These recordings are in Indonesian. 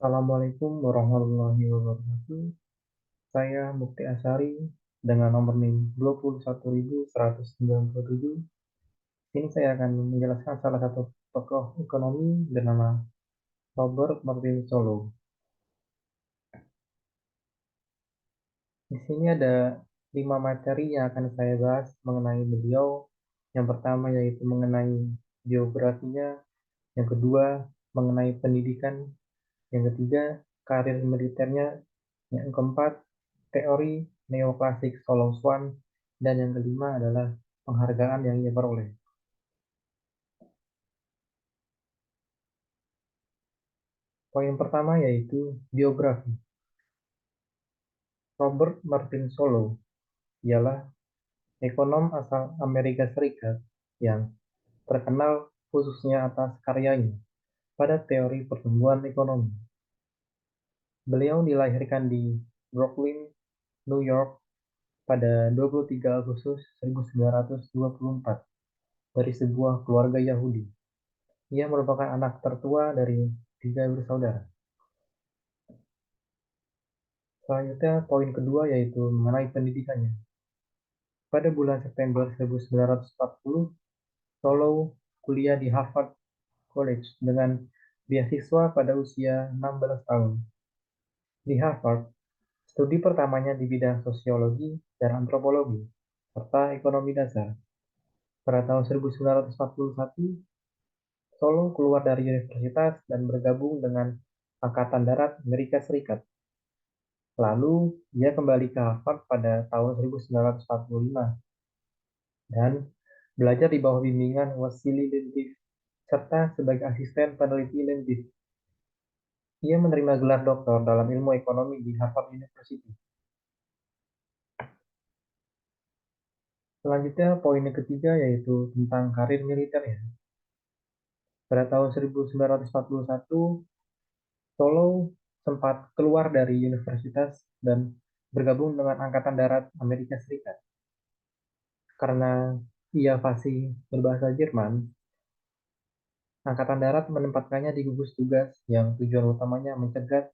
Assalamualaikum warahmatullahi wabarakatuh. Saya Mukti Asari dengan nomor NIM 21197. Ini saya akan menjelaskan salah satu tokoh ekonomi bernama Robert Martin Solow. Di sini ada 5 materi yang akan saya bahas mengenai beliau. Yang pertama yaitu mengenai biografinya, yang kedua mengenai pendidikan, yang ketiga karir militernya, yang keempat teori neoklasik Solow Swan, dan yang kelima adalah penghargaan yang ia peroleh. Poin pertama yaitu biografi. Robert Martin Solow ialah ekonom asal Amerika Serikat yang terkenal khususnya atas karyanya pada teori pertumbuhan ekonomi. Beliau dilahirkan di Brooklyn, New York pada 23 Agustus 1924 dari sebuah keluarga Yahudi. Ia merupakan anak tertua dari 3 bersaudara. Selanjutnya, poin kedua yaitu mengenai pendidikannya. Pada bulan September 1940, Solow kuliah di Harvard College dengan beasiswa pada usia 16 tahun. Di Harvard, studi pertamanya di bidang sosiologi dan antropologi, serta ekonomi dasar. Pada tahun 1941, Solow keluar dari universitas dan bergabung dengan Angkatan Darat Amerika Serikat. Lalu, ia kembali ke Harvard pada tahun 1945 dan belajar di bawah bimbingan Wassily Leontief serta sebagai asisten peneliti Leontief. Ia menerima gelar doktor dalam ilmu ekonomi di Harvard University. Selanjutnya, poin yang ketiga yaitu tentang karir militernya. Pada tahun 1941, Solow sempat keluar dari universitas dan bergabung dengan Angkatan Darat Amerika Serikat. Karena ia fasih berbahasa Jerman, Angkatan Darat menempatkannya di gugus tugas yang tujuan utamanya mencegat,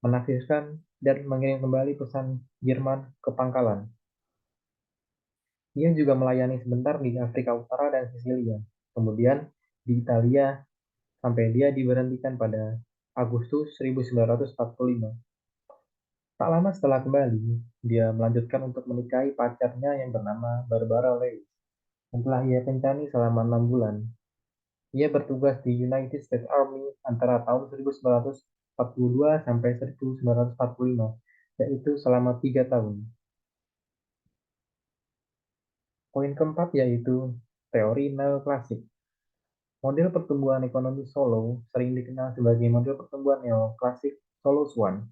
menafsirkan, dan mengirim kembali pesan Jerman ke pangkalan. Ia juga melayani sebentar di Afrika Utara dan Sisilia, kemudian di Italia sampai dia diberhentikan pada Agustus 1945. Tak lama setelah kembali, dia melanjutkan untuk menikahi pacarnya yang bernama Barbara Lewis. Yang telah ia kencani selama 6 bulan. Ia bertugas di United States Army antara tahun 1942 sampai 1945, yaitu selama 3 tahun. Poin keempat yaitu teori neoklasik. Model pertumbuhan ekonomi Solow sering dikenal sebagai model pertumbuhan neoklasik Solow Swan,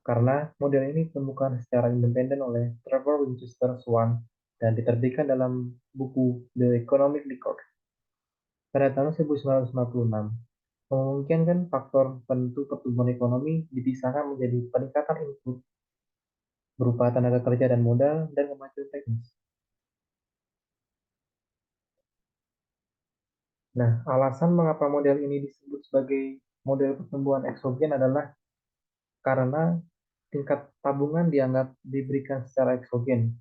karena model ini ditemukan secara independen oleh Trevor Winchester Swan dan diterbitkan dalam buku The Economic Record pada tahun 1956. Memungkinkan faktor penentu pertumbuhan ekonomi dipisahkan menjadi peningkatan input berupa tenaga kerja dan modal dan kemajuan teknis. Nah, alasan mengapa model ini disebut sebagai model pertumbuhan eksogen adalah karena tingkat tabungan dianggap diberikan secara eksogen.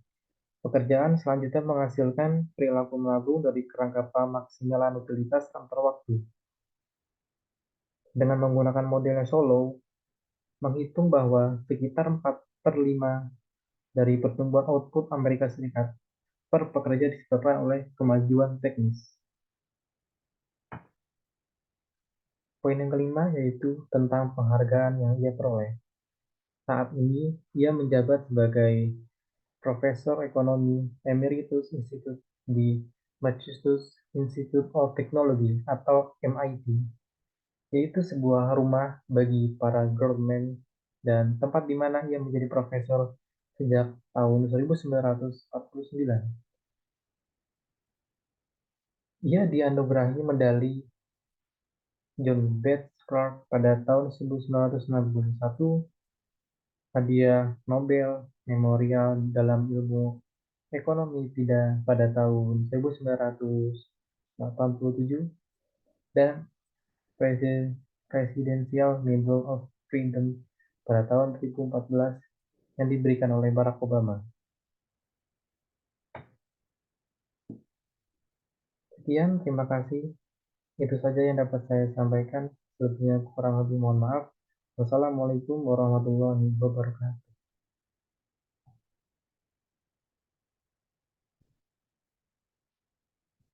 Pekerjaan selanjutnya menghasilkan perilaku menabung dari kerangka pemaksimalan utilitas antar waktu. Dengan menggunakan model Solow, menghitung bahwa sekitar 4/5 dari pertumbuhan output Amerika Serikat per pekerja disebabkan oleh kemajuan teknis. Poin yang kelima yaitu tentang penghargaan yang ia peroleh. Saat ini, ia menjabat sebagai Profesor Ekonomi Emeritus Institute di Massachusetts Institute of Technology atau MIT, yaitu sebuah rumah bagi para Goldman dan tempat di mana ia menjadi profesor sejak tahun 1949. Ia dianugerahi medali John Bates Clark pada tahun 1961, hadiah Nobel Memorial dalam ilmu ekonomi pada tahun 1987, dan Presidential Medal of Freedom pada tahun 2014 yang diberikan oleh Barack Obama. Sekian, terima kasih. Itu saja yang dapat saya sampaikan. Selebihnya kurang lebih mohon maaf. Wassalamualaikum warahmatullahi wabarakatuh.